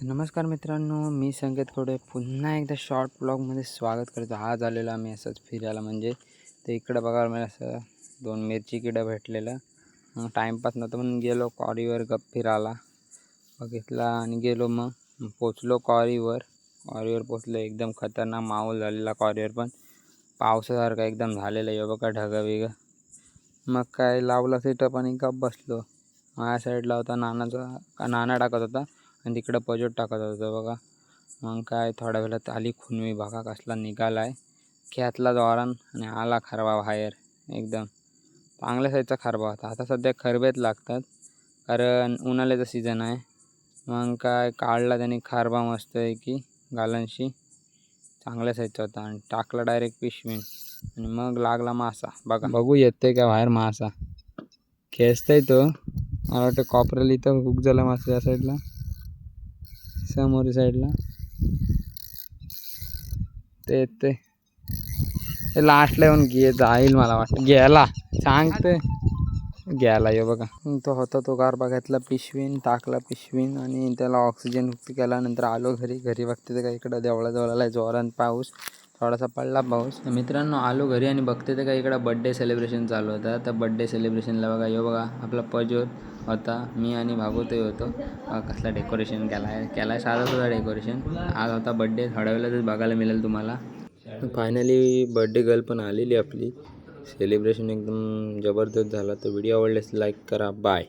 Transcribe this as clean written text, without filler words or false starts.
नमस्कार मित्रांनो, मी संकेत कोडे पुन्हा एकदा शॉर्ट ब्लॉगमध्ये स्वागत करतो. आज आलेलो आम्ही असंच फिरायला. म्हणजे ते इकडं बघायला मला असं 2 मिरची किडं भेटलेलं. मग टाईमपास नव्हतं म्हणून गेलो कॉरीवर गप्प फिरायला. बघितला आणि गेलो. मग पोचलो कॉरीवर. पोचलो. एकदम खतरनाक माहोल झालेला कॉरीवर, पण पावसासारखं एकदम झालेलं आहे बघा, ढगं बिगं. मग काय लावला सेटअप आणि गप्प बसलो. माझ्या साईडला होता नाना टाकत होता आणि तिकडं पजोट टाकत होतं बघा. मग काय थोड्या वेळात आली खुनवी बघा, कसला निघाला आहे. खेतला जोरान आणि आला खरबा बाहेर. एकदम चांगल्या साईजचा खरबा होता. आता सध्या खरबेच लागतात कारण उन्हाळ्याचा सीझन आहे. मग काय काढला त्याने खरबा मस्त आहे की गालांशी, चांगल्या साईजचा होता आणि टाकला डायरेक्ट पिशवीन. आणि मग लागला मासा बघा. बघू येतोय का बाहेर मासा. खेचतोय तो. मला वाटतं कॉपरेल इथं हुक झाला मासा या साईडला, समोर साईडला ते लास्टला येऊन जाईल मला वाटतं. गेला सांगते, गेला ये बघा. तो होता तो गारबा घेतला पिशवीन, टाकला पिशवीन आणि त्याला ऑक्सिजन मुक्त केला. नंतर आलो घरी बघते ते काय इकडं देवळाजवळला जोरात पाऊस थोडासा पडला पाऊस. मित्रांनो आलो घरी आणि बघते ते काय इकडं बड्डे सेलिब्रेशन चालू होतं. तर बड्डे सेलिब्रेशनला बघा बघा आपला पजोर होता, मी आणि भागवतही होतो. कसला डेकोरेशन केला आहे साधा सुद्धा डेकोरेशन. आज होता बड्डे, थोड्या वेळेलाच बघायला मिळेल तुम्हाला. फायनली बड्डे गर्ल पण आलेली आपली. सेलिब्रेशन एकदम जबरदस्त झाला. तर व्हिडिओ आवडल्यास लाईक करा. बाय.